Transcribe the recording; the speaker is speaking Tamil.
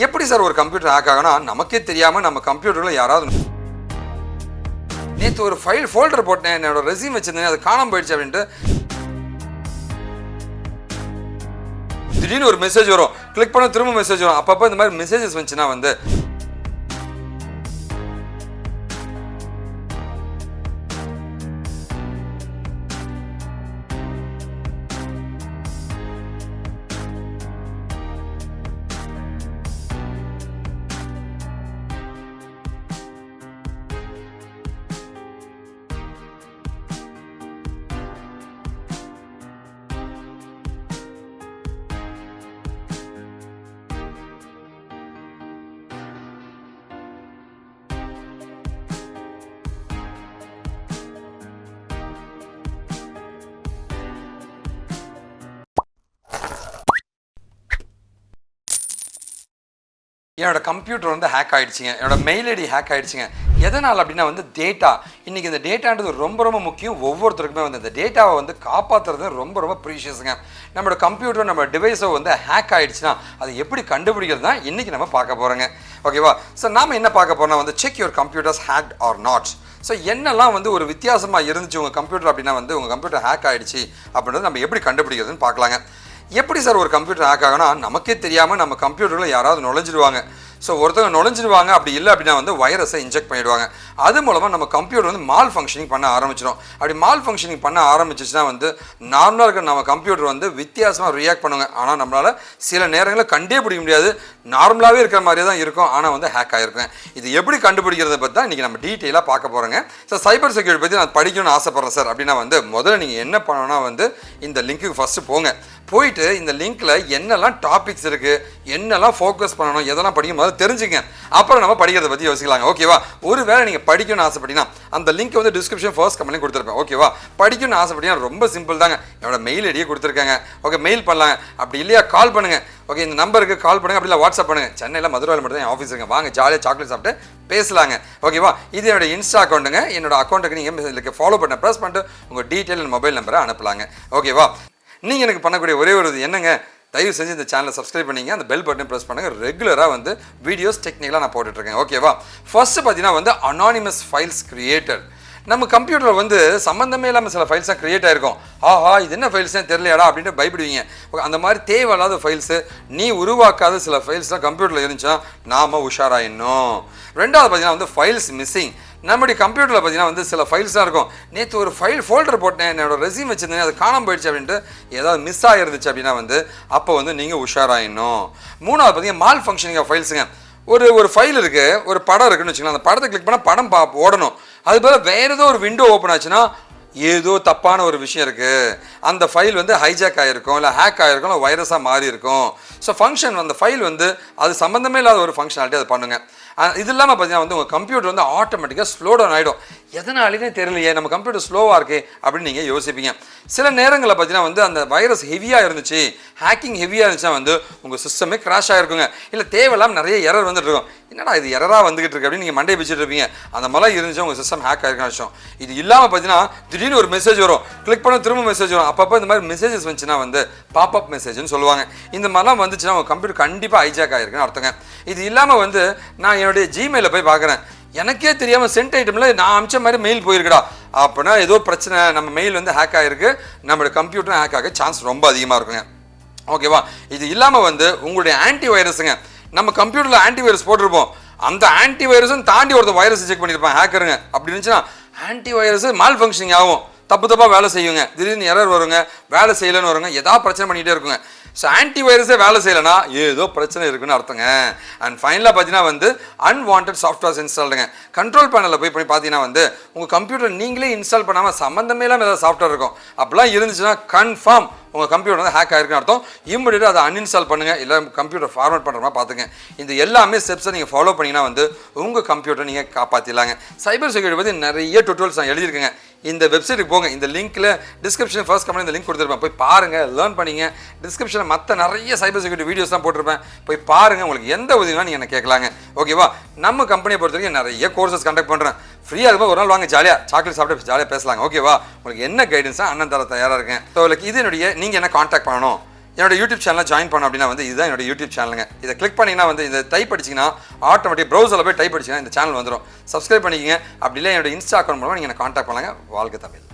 எப்படி சார் ஒரு கம்ப்யூட்டர் ஹேக் ஆகும்னா நமக்கே தெரியாமல் நம்ம கம்ப்யூட்டரில் யாராவது நேற்று ஒரு ஃபைல் ஃபோல்டர் போட்டேன், என்னோட ரெஸ்யூம் வச்சிருந்தேன், அது காணாமல் போயிடுச்சு அப்படின்ட்டு திடீர்னு ஒரு மெசேஜ் வரும், கிளிக் பண்ண திரும்ப மெசேஜ் வரும். அப்பப்போ இந்த மாதிரி மெசேஜஸ் வந்துச்சுன்னா வந்து என்னோட கம்ப்யூட்டர் வந்து ஹேக் ஆகிடுச்சிங்க, என்னோட மெயில் ஐடி ஹேக் ஆகிடுச்சிங்க. எதனால் அப்படின்னா வந்து டேட்டா. இன்றைக்கி இந்த டேட்டான்றது ரொம்ப முக்கியம். ஒவ்வொருத்தருக்குமே வந்து இந்த டேட்டாவை வந்து காப்பாற்றுறது ரொம்ப ப்ரீஷியஸுங்க. நம்மளோட கம்ப்யூட்டர் நம்ம டிவைஸை வந்து ஹேக் ஆகிடுச்சுன்னா அது எப்படி கண்டுபிடிக்கிறது தான் இன்றைக்கி நம்ம பார்க்க போகிறோங்க. ஓகேவா? ஸோ நாம் என்ன பார்க்க போகிறோம்னா வந்து check your computers hacked or not. So என்னெல்லாம் வந்து ஒரு வித்தியாசமாக இருந்துச்சு உங்கள் கம்ப்யூட்டர் அப்படின்னா வந்து உங்கள் கம்ப்யூட்டர் ஹேக் ஆகிடுச்சு அப்படின்றது நம்ம எப்படி கண்டுபிடிக்கிறதுன்னு பார்க்கலாங்க. எப்படி சார் ஒரு கம்ப்யூட்டர் ஹேக் ஆகும்னா நமக்கே தெரியாமல் நம்ம கம்ப்யூட்டரில் யாராவது நுழைஞ்சிடுவாங்க. ஸோ ஒருத்தவங்க நுழைஞ்சிடுவாங்க, அப்படி இல்லை அப்படின்னா வந்து வைரஸை இன்ஜெக்ட் பண்ணிவிடுவாங்க. அது மூலமாக நம்ம கம்ப்யூட்டர் வந்து மால் ஃபங்க்ஷனிங் பண்ண ஆரம்பிச்சிடும். அப்படி மால் ஃபங்க்ஷனிங் பண்ண ஆரம்பிச்சிச்சுன்னா வந்து நார்மலாக இருக்கிற நம்ம கம்ப்யூட்டர் வந்து வித்தியாசமாக ரியாக்ட் பண்ணுங்க. ஆனால் நம்மளால் சில நேரங்களில் கண்டே பிடிக்க முடியாது, நார்மலாகவே இருக்கிற மாதிரியே தான் இருக்கும், ஆனால் வந்து ஹேக் ஆகிருக்குங்க. இது எப்படி கண்டுபிடிக்கிறத பற்றி தான் இன்றைக்கி நம்ம டீட்டெயிலாக பார்க்க போகிறோங்க. ஸோ சைபர் செக்யூரிட்டி பற்றி நான் படிக்கணும்னு ஆசைப்பட்றேன் சார் அப்படின்னா வந்து முதல்ல நீங்கள் என்ன பண்ணணும்னா வந்து இந்த லிங்க்குக்கு ஃபஸ்ட்டு போங்க. போயிட்டு இந்த லிங்க்கில் என்னெல்லாம் டாபிக்ஸ் இருக்குது, என்னெல்லாம் ஃபோக்கஸ் பண்ணணும், எதெல்லாம் படிக்கும் போது தெரிஞ்சுங்க. அப்புறம் நம்ம படிக்கிறத பற்றி யோசிக்கலாங்க. ஓகேவா? ஒரு வேளை நீங்கள் படிக்கணும்னு ஆசைப்பட்டீங்கன்னா அந்த லிங்க் வந்து டிஸ்கிரிப்ஷன் ஃபர்ஸ்ட் கமெண்ட்லையும் கொடுத்துருப்பேன். ஓகேவா? படிக்கணும்னு ஆசைப்பட்டீங்கன்னா ரொம்ப சிம்பிள் தாங்க. என்னோட மெயில் ஐடியை கொடுத்துருக்காங்க. ஓகே, மெயில் பண்ணலாங்க. அப்படி இல்லையா கால் பண்ணுங்கள். ஓகே, இந்த நம்பருக்கு கால் பண்ணுங்கள், அப்படி இல்லை வாட்ஸ்அப் பண்ணுங்கள். சென்னையில் மதுரவாயில் மட்டும் தான் என் ஆஃபீஸ் இருக்குங்க. வாங்க ஜாலியாக சாக்லேட் சாப்பிட்டு பேசலாங்க. ஓகேவா? இது என்னோட இன்ஸ்டா அக்கௌண்ட்டுங்க. என்னோட அக்கௌண்ட்டுக்கு நீங்கள் இதுக்கு ஃபாலோ பண்ண ப்ரெஸ் பண்ணிட்டு உங்கள் டீட்டெயில் மொபைல் நம்பரை அனுப்பலாங்க. ஓகேவா? நீங்கள் எனக்கு பண்ணக்கூடிய ஒரே ஒரு என்னங்க, தயவு செஞ்சு இந்த சேனலை சப்ஸ்கிரைப் பண்ணிங்க, அந்த பெல் பட்டன் ப்ரெஸ் பண்ணுங்கள். ரெகுலராக வந்து வீடியோஸ் டெக்னிக்கலாக நான் போட்டுட்ருக்கேன். ஓகேவா? ஃபர்ஸ்ட்டு பார்த்தீங்கன்னா வந்து அனானிமஸ் ஃபைல்ஸ் கிரியேட்டர். நம்ம கம்ப்யூட்டரில் வந்து சம்மந்தமே இல்லாமல் சில ஃபைல்ஸாக க்ரியேட் ஆகிருக்கும். ஆஹா, இது என்ன ஃபைல்ஸ்னே தெரியலையாடா அப்படின்ட்டு பயப்படுவீங்க. அந்த மாதிரி தேவையில்லாத ஃபைல்ஸு, நீ உருவாக்காத சில ஃபைல்ஸ்லாம் கம்ப்யூட்டரில் இருந்துச்சுன்னா நாம் உஷாராயிடணும். ரெண்டாவது பார்த்தீங்கன்னா வந்து ஃபைல்ஸ் மிஸ்ஸிங். நம்முடைய கம்ப்யூட்டரில் பார்த்தீங்கன்னா வந்து சில ஃபைல்ஸ்லாம் இருக்கும். நேற்று ஒரு ஃபைல் ஃபோல்டர் போட்டேன், என்னோட ரெஸ்யூம் வச்சுருந்தேன், அது காணாமல் போயிடுச்சு அப்படின்ட்டு ஏதாவது மிஸ் ஆகிருந்துச்சு அப்படின்னா வந்து அப்போ வந்து நீங்கள் உஷாராயிடணும். மூணாவது பார்த்தீங்கன்னா மால் ஃபங்க்ஷனிங் ஆஃப் ஃபைல்ஸுங்க. ஒரு ஃபைல் இருக்குது, ஒரு படம் இருக்குன்னு வச்சுக்கலாம். அந்த படத்தை கிளிக் பண்ணால் படம் ஓடணும். அது போல் வேறு ஏதோ ஒரு விண்டோ ஓப்பன் ஆச்சுன்னா ஏதோ தப்பான ஒரு விஷயம் இருக்குது, அந்த ஃபைல் வந்து ஹைஜாக் ஆகிருக்கும், இல்லை ஹேக் ஆகிருக்கும், இல்லை வைரஸாக மாறி இருக்கும். ஸோ ஃபங்க்ஷன் அந்த ஃபைல் வந்து அது சம்மந்தமே இல்லாத ஒரு ஃபங்க்ஷனாலிட்டி அதை பண்ணுங்க. இது இல்லாமல் பார்த்தீங்கன்னா வந்து உங்கள் கம்ப்யூட்டர் வந்து ஆட்டோமேட்டிக்காக ஸ்லோ டவுன் ஆகிடும். எதனாலே தெரியலையே நம்ம கம்ப்யூட்டர் ஸ்லோவாக இருக்கே அப்படின்னு நீங்கள் யோசிப்பீங்க. சில நேரங்களில் பார்த்தீங்கன்னா வந்து அந்த வைரஸ் ஹெவியாக இருந்துச்சு, ஹேக்கிங் ஹெவியாக இருந்துச்சுன்னா வந்து உங்கள் சிஸ்டமே கிராஷ் ஆகிருக்குங்க. இல்லை தேவையில்லாமல் நிறைய எரர் வந்துட்டு இருக்கும். என்னடா இது எரராக வந்துகிட்டு இருக்கு அப்படின்னு நீங்கள் மண்டையை பிடிச்சிட்டு இருப்பீங்க. அந்த மாதிரிலாம் இருந்துச்சு உங்கள் சிஸ்டம் ஹேக் ஆகிருக்குன்னு அர்த்தம். இது இல்லாமல் பார்த்தீங்கன்னா திடீர்னு ஒரு மெசேஜ் வரும், கிளிக் பண்ண திரும்ப மெசேஜ் வரும். அப்பப்போ இந்த மாதிரி மெசேஜஸ் வந்துச்சுன்னா வந்து பாப்அப் மெசேஜ்னு சொல்லுவாங்க. இந்த மாதிரிலாம் வந்துச்சுன்னா உங்கள் கம்ப்யூட்டர் கண்டிப்பாக ஹைஜாக் ஆகிருக்குன்னு அர்த்தங்க. இது இல்லாமல் வந்து நான் என்னுடைய ஜிமெயிலில் போய் பார்க்குறேன், எனக்கே தெரியாமல் சென்ட் ஐட்டமில் நான் அமிச்ச மாதிரி மெயில் போயிருக்குடா அப்படின்னா ஏதோ பிரச்சனை, நம்ம மெயில் வந்து ஹேக் ஆகிருக்கு, நம்மளோட கம்ப்யூட்டரும் ஹேக் ஆக சான்ஸ் ரொம்ப அதிகமாக இருக்குங்க. ஓகேவா? இது இல்லாமல் வந்து உங்களுடைய ஆன்டி வைரஸுங்க. நம்ம கம்ப்யூட்டரில் ஆன்டி வைரஸ் போட்டிருப்போம், அந்த ஆன்டி வைரஸும் தாண்டி ஒருத்தர் வைரஸ் செக் பண்ணியிருப்பான் ஹேக்கருங்க. அப்படி இருந்துச்சுன்னா ஆன்டி வைரஸ் மால் ஃபங்க்ஷனிங் ஆகும், தப்பாக வேலை செய்யுங்க, திடீர்னு எரர் வருங்க, வேலை செய்யலைன்னு வருங்க, ஏதாவது பிரச்சனை பண்ணிகிட்டே இருக்குங்க. ஸோ ஆன்டி வைரஸே வேலை செய்யலைன்னா ஏதோ பிரச்சனை இருக்குன்னு அர்த்தங்க. அண்ட் ஃபைனலாக பார்த்தீங்கன்னா வந்து அன்வான்ட் சாஃப்ட்வேர்ஸ் இன்ஸ்டால்டுங்க. கண்ட்ரோல் பேனலில் போய் பார்த்தீங்கன்னா வந்து உங்கள் கம்ப்யூட்டர் நீங்களே இன்ஸ்டால் பண்ணாமல் சம்மந்தமே இல்லாமல் ஏதாவது சாஃப்ட்வேர் இருக்கும். அப்படிலாம் இருந்துச்சுன்னா கன்ஃபார்ம் உங்கள் கம்ப்யூட்டர் வந்து ஹேக் ஆகிருக்குன்னு அர்த்தம். இம்மிடியேட்டாக அதை அன்இன்ஸ்டால் பண்ணுங்கள், இல்லை கம்ப்யூட்டர் ஃபார்மேட் பண்ணுற மாதிரி பார்த்துங்க. இந்த எல்லாமே ஸ்டெப்ஸை நீங்கள் ஃபாலோ பண்ணிங்கன்னா வந்து உங்கள் கம்ப்யூட்டரை நீங்கள் காப்பாற்றிடலாங்க. சைபர் செக்யூரிட்டி பற்றி நிறைய டுட்டோரியல்ஸ் நான் எழுதியிருக்கேங்க. இந்த வெப்சைட்டுக்கு போங்க, இந்த லிங்க்கில் டிஸ்கிரிப்ஷன் ஃபர்ஸ்ட் கமெண்ட் இந்த லிங்க் கொடுத்துருப்பேன், போய் பாருங்கள், லேர்ன் பண்ணிங்க. டிஸ்கிரிப்ஷனில் மற்ற நிறைய சைபர் செக்யூரிட்டி வீடியோஸ் தான் போட்டிருப்பேன், போய் பாருங்கள். உங்களுக்கு எந்த உதவினா நீங்கள் என்ன கேட்கலாங்க. ஓகேவா? நம்ம கம்பெனியை பொறுத்த வரைக்கும் நிறைய கோர்சஸ் கண்டக்ட் பண்ணுறேன். ஃப்ரீயாக இருக்கும்போது ஒரு நாள் வாங்க, ஜாலியாக சாக்லேட் சாப்பிட்டு ஜாலியாக பேசலாங்க. ஓகேவா? உங்களுக்கு என்ன கைடன்ஸாக அண்ணன் தர தயாராக இருக்கேன். ஸோ இது என்னுடைய நீங்கள் என்ன காண்டாக்ட் பண்ணணும், என்னோட யூடியூப் சேனலில் ஜாயின் பண்ணோம் அப்படின்னா வந்து இதுதான் என்னோட யூடியூப் சேனலுங்க. இதை கிளிக் பண்ணிங்கன்னா வந்து இந்த டைப் அடிச்சிங்கன்னா ஆட்டோமேட்டிக் ப்ரௌசரில் போய் டைப் அடிச்சிங்கன்னா இந்த சேனல் வந்துடும். சப்ஸ்கிரைப் பண்ணிக்கங்க. அப்படி இல்லை என்னோட இன்ஸ்டா அக்கௌண்ட் மூலமாக நீங்கள் கான்டாக்ட் பண்ணுங்கள். வாழ்க தமிழ்.